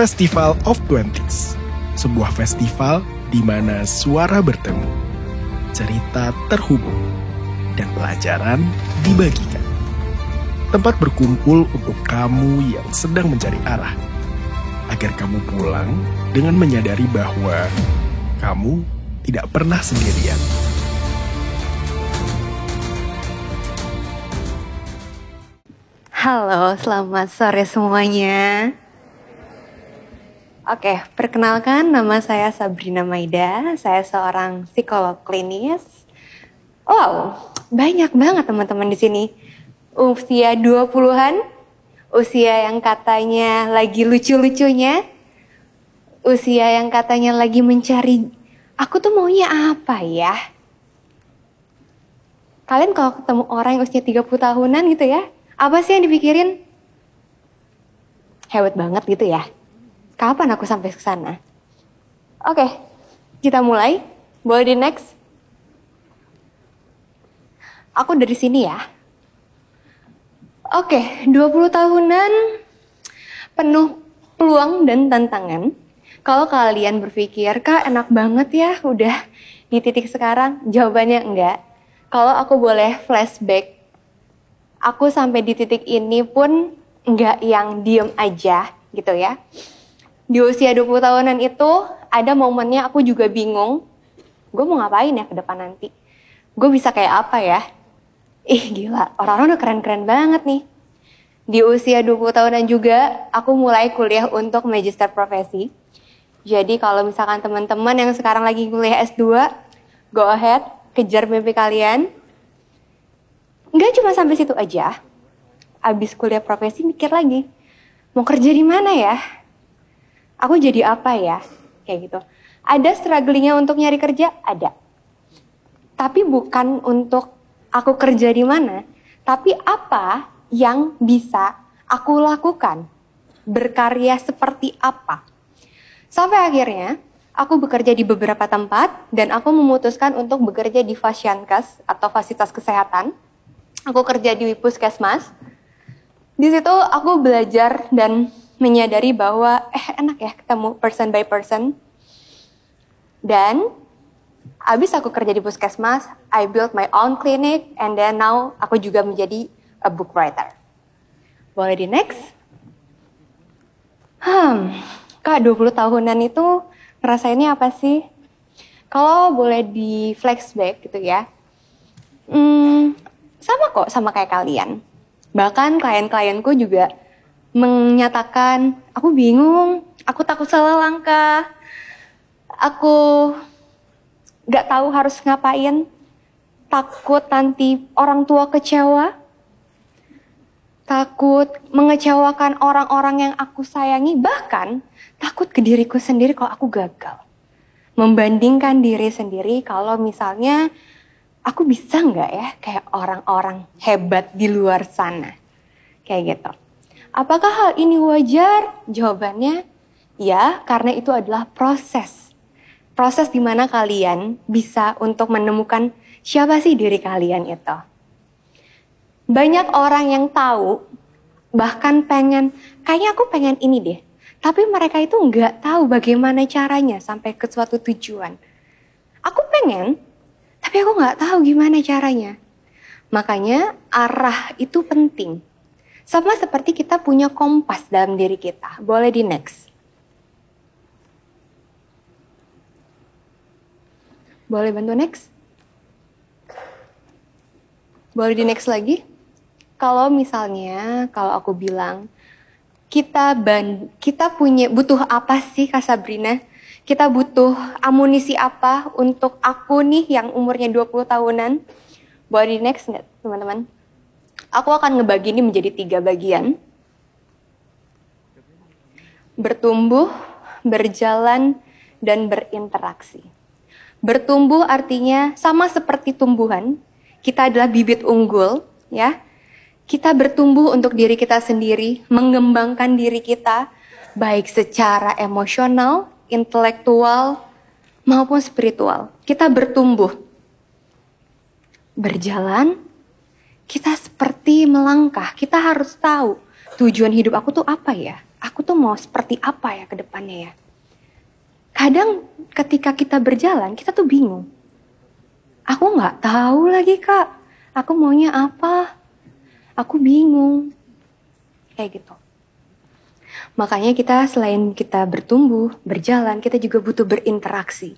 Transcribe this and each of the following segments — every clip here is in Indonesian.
Festival of Twenties, sebuah festival di mana suara bertemu, cerita terhubung, dan pelajaran dibagikan. Tempat berkumpul untuk kamu yang sedang mencari arah, agar kamu pulang dengan menyadari bahwa kamu tidak pernah sendirian. Halo, selamat sore semuanya. Oke, perkenalkan nama saya Sabrina Maida. Saya seorang psikolog klinis. Wow, banyak banget teman-teman di sini. Usia 20-an, usia yang katanya lagi lucu-lucunya, usia yang katanya lagi mencari, aku tuh maunya apa ya? Kalian kalau ketemu orang yang usia 30 tahunan gitu ya, apa sih yang dipikirin? Hebat banget gitu ya. Kapan aku sampai ke sana? Oke, kita mulai. Boleh di next? Aku dari sini ya. Oke, 20 tahunan penuh peluang dan tantangan. Kalau kalian berpikir, Kak enak banget ya udah di titik sekarang, jawabannya enggak. Kalau aku boleh flashback, aku sampai di titik ini pun enggak yang diem aja gitu ya. Di usia 20 tahunan itu ada momennya aku juga bingung, gue mau ngapain ya ke depan nanti? Gue bisa kayak apa ya? Ih gila, orang-orang udah keren-keren banget nih. Di usia 20 tahunan juga, aku mulai kuliah untuk magister profesi. Jadi kalau misalkan teman-teman yang sekarang lagi kuliah S2, go ahead, kejar mimpi kalian. Nggak cuma sampai situ aja. Abis kuliah profesi mikir lagi, mau kerja di mana ya? Aku jadi apa ya? Kayak gitu. Ada strugglingnya untuk nyari kerja? Ada. Tapi bukan untuk aku kerja di mana, tapi apa yang bisa aku lakukan? Berkarya seperti apa? Sampai akhirnya, aku bekerja di beberapa tempat dan aku memutuskan untuk bekerja di Fasiankes atau fasilitas kesehatan. Aku kerja di Puskesmas. Di situ aku belajar dan menyadari bahwa enak ya ketemu person by person. Dan abis aku kerja di Puskesmas, I built my own clinic and then now aku juga menjadi a book writer. Boleh di next? Kak 20 tahunan itu ngerasainnya apa sih? Kalau boleh di flashback gitu ya. Sama kok sama kayak kalian. Bahkan klien-klienku juga menyatakan, aku bingung, aku takut salah langkah, aku gak tahu harus ngapain, takut nanti orang tua kecewa, takut mengecewakan orang-orang yang aku sayangi, bahkan takut ke diriku sendiri kalau aku gagal. Membandingkan diri sendiri kalau misalnya aku bisa nggak ya kayak orang-orang hebat di luar sana. Kayak gitu. Apakah hal ini wajar? Jawabannya ya, karena itu adalah proses. Proses di mana kalian bisa untuk menemukan siapa sih diri kalian itu. Banyak orang yang tahu, bahkan kayaknya aku pengen ini deh. Tapi mereka itu nggak tahu bagaimana caranya sampai ke suatu tujuan. Aku pengen, tapi aku nggak tahu gimana caranya. Makanya arah itu penting. Sama seperti kita punya kompas dalam diri kita. Boleh di next. Boleh bantu next? Boleh di next lagi? Kalau misalnya, kalau aku bilang, kita butuh apa sih Kak Sabrina? Kita butuh amunisi apa untuk aku nih yang umurnya 20 tahunan? Boleh di next nggak teman-teman? Aku akan ngebagi ini menjadi 3 bagian. Bertumbuh, berjalan, dan berinteraksi. Bertumbuh artinya sama seperti tumbuhan. Kita adalah bibit unggul, ya. Kita bertumbuh untuk diri kita sendiri, mengembangkan diri kita, baik secara emosional, intelektual, maupun spiritual. Kita bertumbuh. Berjalan, kita seperti melangkah. Kita harus tahu tujuan hidup aku tuh apa ya? aku tuh mau seperti apa ya ke depannya ya. Kadang ketika kita berjalan, kita tuh bingung. Aku nggak tahu lagi Kak, aku maunya apa. Aku bingung. Kayak gitu. Makanya kita selain kita bertumbuh, berjalan, kita juga butuh berinteraksi.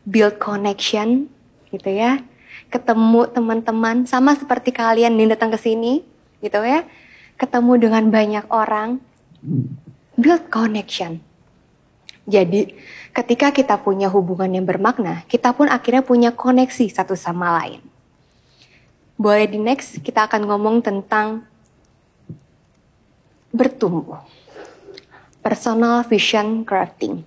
Build connection, gitu ya. Ketemu teman-teman, sama seperti kalian yang datang ke sini, gitu ya. Ketemu dengan banyak orang. Build connection. Jadi, ketika kita punya hubungan yang bermakna, kita pun akhirnya punya koneksi satu sama lain. Boleh di next, kita akan ngomong tentang bertumbuh. Personal vision crafting.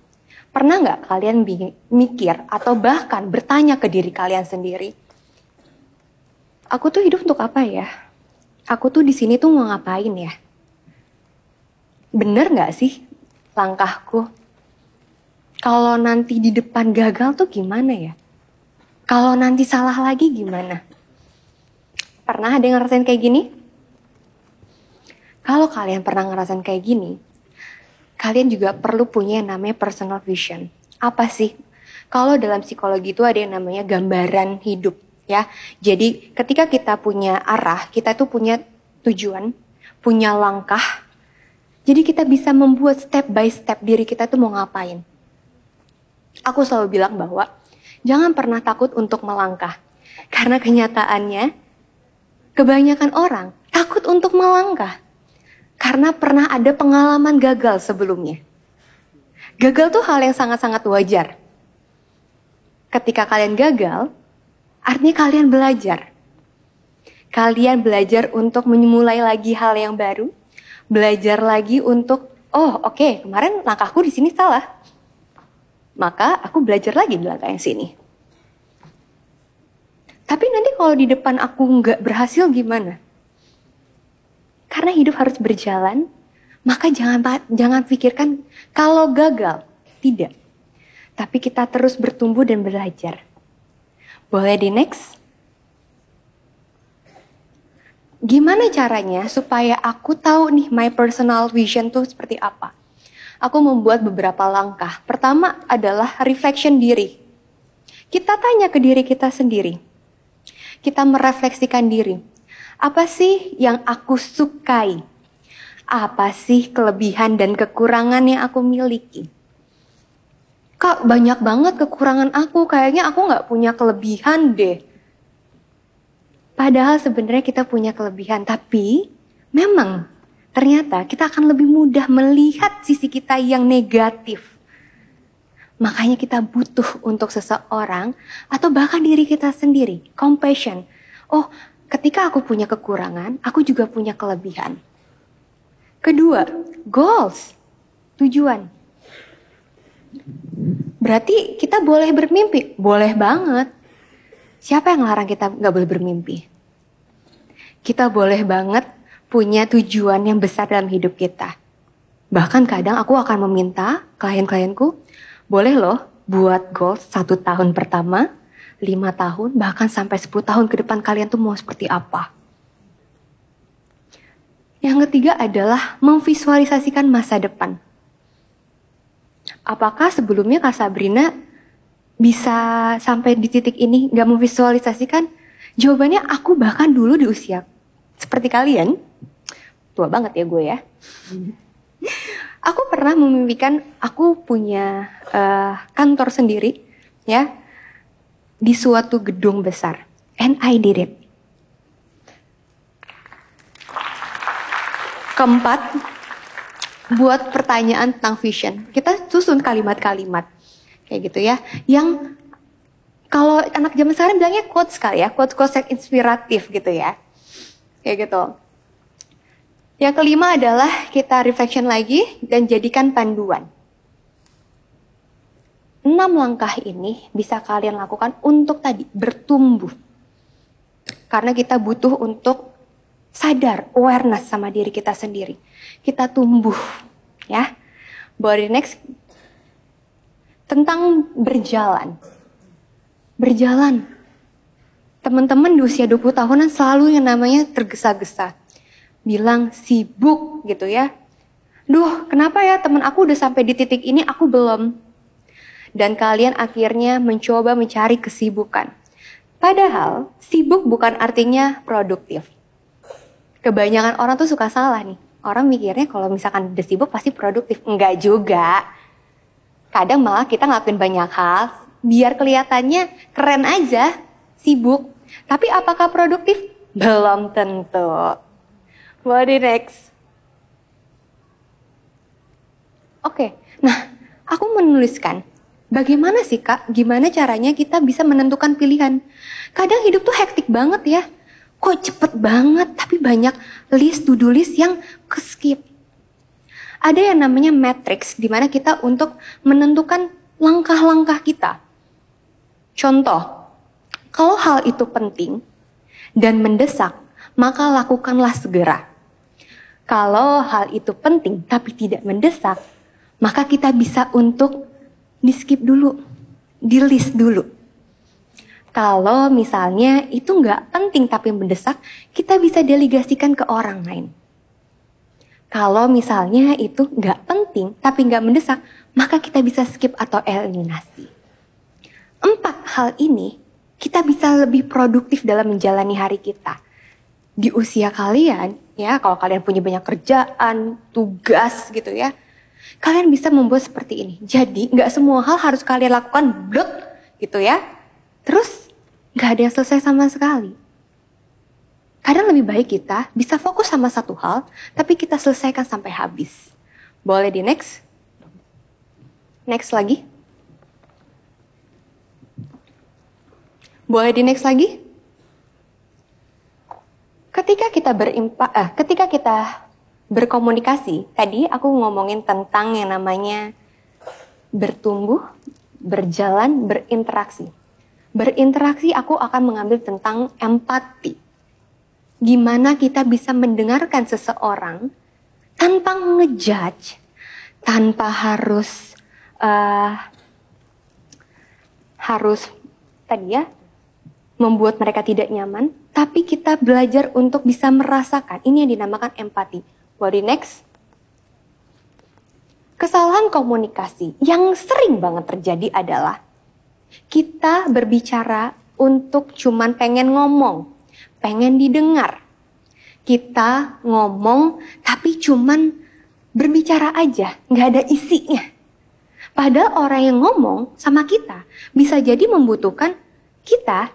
Pernah nggak kalian mikir atau bahkan bertanya ke diri kalian sendiri, aku tuh hidup untuk apa ya? Aku tuh di sini tuh mau ngapain ya? Bener nggak sih langkahku? Kalau nanti di depan gagal tuh gimana ya? Kalau nanti salah lagi gimana? Pernah ada yang ngerasain kayak gini? Kalau kalian pernah ngerasain kayak gini, kalian juga perlu punya yang namanya personal vision. Apa sih? Kalau dalam psikologi itu ada yang namanya gambaran hidup, ya. Jadi ketika kita punya arah, kita tuh punya tujuan, punya langkah. Jadi kita bisa membuat step by step diri kita tuh mau ngapain. Aku selalu bilang bahwa jangan pernah takut untuk melangkah. Karena kenyataannya, kebanyakan orang takut untuk melangkah. Karena pernah ada pengalaman gagal sebelumnya. Gagal tuh hal yang sangat-sangat wajar. Ketika kalian gagal, artinya kalian belajar. Kalian belajar untuk memulai lagi hal yang baru. Belajar lagi untuk, oke, kemarin langkahku di sini salah. Maka aku belajar lagi di langkah yang sini. Tapi nanti kalau di depan aku nggak berhasil gimana? Karena hidup harus berjalan, maka jangan pikirkan kalau gagal. Tidak. Tapi kita terus bertumbuh dan belajar. Boleh di next? Gimana caranya supaya aku tahu nih my personal vision tuh seperti apa? Aku membuat beberapa langkah. Pertama adalah reflection diri. Kita tanya ke diri kita sendiri. Kita merefleksikan diri. Apa sih yang aku sukai? Apa sih kelebihan dan kekurangan yang aku miliki? Kak, banyak banget kekurangan aku. Kayaknya aku nggak punya kelebihan deh. Padahal sebenarnya kita punya kelebihan. Tapi memang ternyata kita akan lebih mudah melihat sisi kita yang negatif. Makanya kita butuh untuk seseorang atau bahkan diri kita sendiri. Compassion. Ketika aku punya kekurangan, aku juga punya kelebihan. Kedua, goals, tujuan. Berarti kita boleh bermimpi? Boleh banget. Siapa yang larang kita nggak boleh bermimpi? Kita boleh banget punya tujuan yang besar dalam hidup kita. Bahkan kadang aku akan meminta klien-klienku, boleh loh buat goals 1 tahun pertama, 5 tahun, bahkan sampai 10 tahun ke depan kalian tuh mau seperti apa. Yang ketiga adalah memvisualisasikan masa depan. Apakah sebelumnya Kak Sabrina bisa sampai di titik ini gak memvisualisasikan? Jawabannya aku bahkan dulu di usia seperti kalian, tua banget ya gue ya. Aku pernah memimpikan aku punya kantor sendiri ya, di suatu gedung besar. And I did it. Keempat, buat pertanyaan tentang vision. Kita susun kalimat-kalimat. Kayak gitu ya. Yang kalau anak zaman sekarang bilangnya quotes kali ya. Quotes-quotes yang inspiratif gitu ya. Kayak gitu. Yang kelima adalah kita reflection lagi dan jadikan panduan. 6 langkah ini bisa kalian lakukan untuk tadi bertumbuh. Karena kita butuh untuk sadar, awareness sama diri kita sendiri. Kita tumbuh, ya. Boleh next. Tentang berjalan. Berjalan. Teman-teman di usia 20 tahunan selalu yang namanya tergesa-gesa. Bilang sibuk gitu ya. Duh, kenapa ya teman aku udah sampai di titik ini, aku belum. Dan kalian akhirnya mencoba mencari kesibukan. Padahal, sibuk bukan artinya produktif. Kebanyakan orang tuh suka salah nih. Orang mikirnya kalau misalkan udah sibuk pasti produktif. Enggak juga. Kadang malah kita ngelakuin banyak hal, biar kelihatannya keren aja, sibuk. Tapi apakah produktif? Belum tentu. What next? Oke, nah aku menuliskan, bagaimana sih Kak, gimana caranya kita bisa menentukan pilihan? Kadang hidup tuh hektik banget ya, kok cepet banget, tapi banyak to-do list yang ke-skip. Ada yang namanya matrix, di mana kita untuk menentukan langkah-langkah kita. Contoh, kalau hal itu penting dan mendesak, maka lakukanlah segera. Kalau hal itu penting tapi tidak mendesak, maka kita bisa untuk di-skip dulu, di-list dulu. Kalau misalnya itu nggak penting tapi mendesak, kita bisa delegasikan ke orang lain. Kalau misalnya itu nggak penting tapi nggak mendesak, maka kita bisa skip atau eliminasi. 4 hal ini, kita bisa lebih produktif dalam menjalani hari kita. Di usia kalian, ya kalau kalian punya banyak kerjaan, tugas gitu ya, kalian bisa membuat seperti ini. Jadi nggak semua hal harus kalian lakukan blek gitu ya. Terus nggak ada yang selesai sama sekali. Kadang lebih baik kita bisa fokus sama satu hal, tapi kita selesaikan sampai habis. Boleh di next? Next lagi? Boleh di next lagi? Ketika kita berkomunikasi, tadi aku ngomongin tentang yang namanya bertumbuh, berjalan, berinteraksi. Berinteraksi aku akan mengambil tentang empati. Gimana kita bisa mendengarkan seseorang tanpa ngejudge, tanpa harus tadi ya, membuat mereka tidak nyaman, tapi kita belajar untuk bisa merasakan. Ini yang dinamakan empati. Body next. Kesalahan komunikasi yang sering banget terjadi adalah kita berbicara untuk cuman pengen ngomong, pengen didengar. Kita ngomong tapi cuman berbicara aja, nggak ada isinya. Padahal orang yang ngomong sama kita bisa jadi membutuhkan kita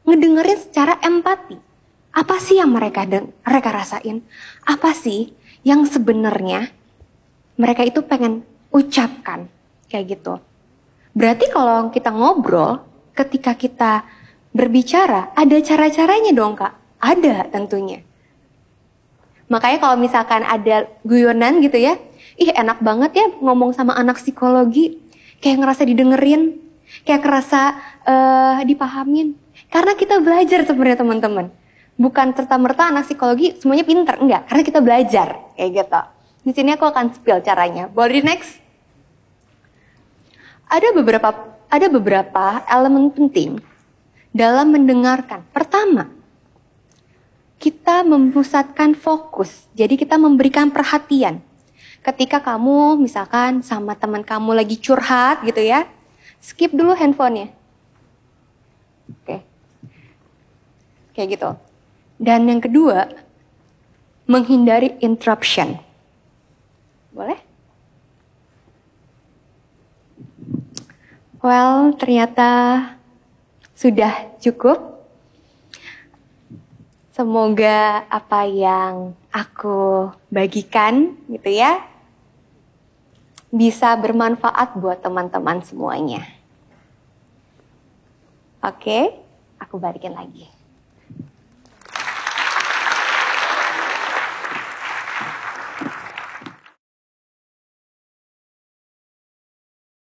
ngedengerin secara empati. Apa sih yang mereka rasain? Apa sih yang sebenarnya mereka itu pengen ucapkan? Kayak gitu. Berarti kalau kita ngobrol, ketika kita berbicara, ada cara-caranya dong Kak? Ada tentunya. Makanya kalau misalkan ada guyonan gitu ya, ih enak banget ya ngomong sama anak psikologi. Kayak ngerasa didengerin, kayak ngerasa dipahamin. Karena kita belajar sebenarnya teman-teman. Bukan serta-merta anak psikologi semuanya pinter, enggak. Karena kita belajar, kayak gitu. Di sini aku akan spill caranya. Boleh next? Ada beberapa elemen penting dalam mendengarkan. Pertama, kita memusatkan fokus. Jadi kita memberikan perhatian. Ketika kamu misalkan sama teman kamu lagi curhat gitu ya, skip dulu handphonenya. Oke. Kayak gitu. Dan yang kedua, menghindari interruption. Boleh? Well, ternyata sudah cukup. Semoga apa yang aku bagikan gitu ya, bisa bermanfaat buat teman-teman semuanya. Oke, aku balikin lagi.